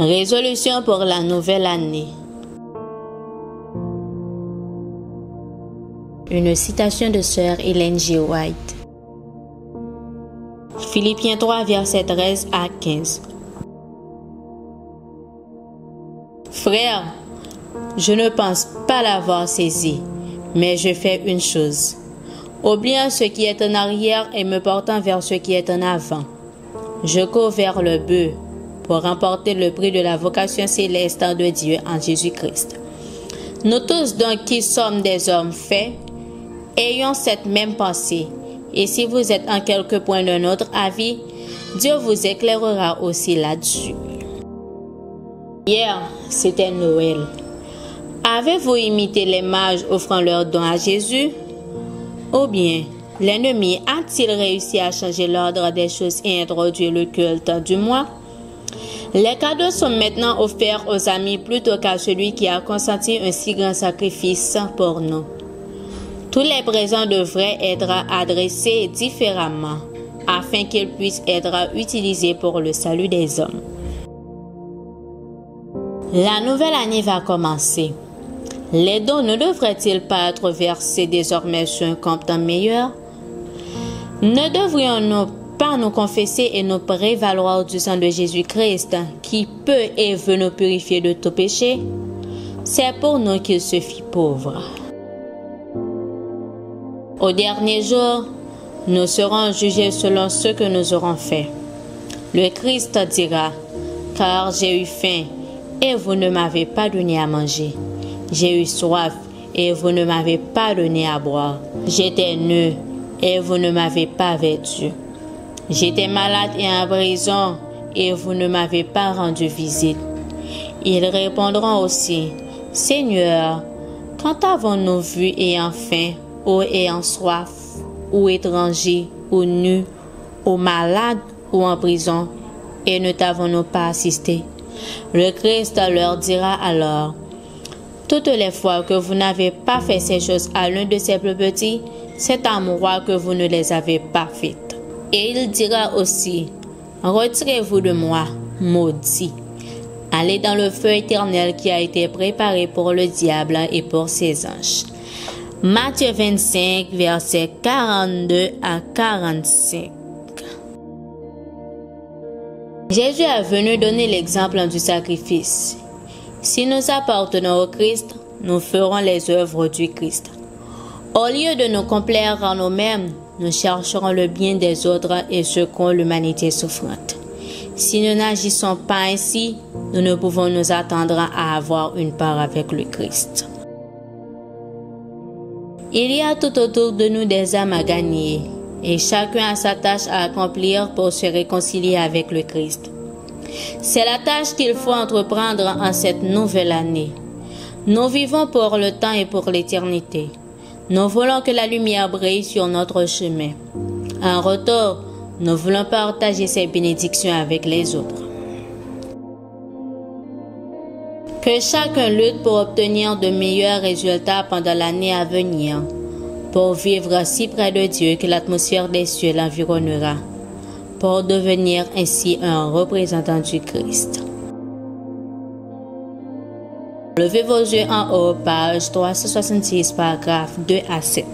Résolution pour la nouvelle année. Une citation de sœur Ellen G. White. Philippiens 3, versets 13 à 15. Frères, je ne pense pas l'avoir saisi, mais je fais une chose, oubliant ce qui est en arrière et me portant vers ce qui est en avant. Je cours vers le but pour remporter le prix de la vocation céleste de Dieu en Jésus-Christ. Nous tous donc qui sommes des hommes faits, ayons cette même pensée, et si vous êtes en quelque point d'un autre avis, Dieu vous éclairera aussi là-dessus. Hier, c'était Noël. Avez-vous imité les mages offrant leurs dons à Jésus? Ou bien, l'ennemi a-t-il réussi à changer l'ordre des choses et introduire le culte du mois? Les cadeaux sont maintenant offerts aux amis plutôt qu'à celui qui a consenti un si grand sacrifice pour nous. Tous les présents devraient être adressés différemment afin qu'ils puissent être utilisés pour le salut des hommes. La nouvelle année va commencer. Les dons ne devraient-ils pas être versés désormais sur un compte meilleur? Ne devrions-nous pas nous confesser et nous prévaloir du sang de Jésus-Christ qui peut et veut nous purifier de tout péché? C'est pour nous qu'il se fit pauvre. Au dernier jour, nous serons jugés selon ce que nous aurons fait. Le Christ dira, « Car j'ai eu faim et vous ne m'avez pas donné à manger. J'ai eu soif et vous ne m'avez pas donné à boire. J'étais nu et vous ne m'avez pas vêtu. J'étais malade et en prison et vous ne m'avez pas rendu visite. » Ils répondront aussi, « Seigneur, quand avons-nous vu ayant faim ou ayant soif, ou étranger, ou nu, ou malade, ou en prison, et ne t'avons-nous pas assisté? » Le Christ leur dira alors, « Toutes les fois que vous n'avez pas fait ces choses à l'un de ces plus petits, c'est à moi que vous ne les avez pas faites. » Et il dira aussi, « Retirez-vous de moi, maudits. Allez dans le feu éternel qui a été préparé pour le diable et pour ses anges. » Matthieu 25, versets 42 à 45. Jésus est venu donner l'exemple du sacrifice. Si nous appartenons au Christ, nous ferons les œuvres du Christ. Au lieu de nous complaire en nous-mêmes, nous chercherons le bien des autres et secourons l'humanité souffrante. Si nous n'agissons pas ainsi, nous ne pouvons nous attendre à avoir une part avec le Christ. Il y a tout autour de nous des âmes à gagner, et chacun a sa tâche à accomplir pour se réconcilier avec le Christ. C'est la tâche qu'il faut entreprendre en cette nouvelle année. Nous vivons pour le temps et pour l'éternité. Nous voulons que la lumière brille sur notre chemin. En retour, nous voulons partager ces bénédictions avec les autres. Que chacun lutte pour obtenir de meilleurs résultats pendant l'année à venir, pour vivre si près de Dieu que l'atmosphère des cieux l'environnera, pour devenir ainsi un représentant du Christ. Levez vos yeux en haut, page 366, paragraphes 2 à 7.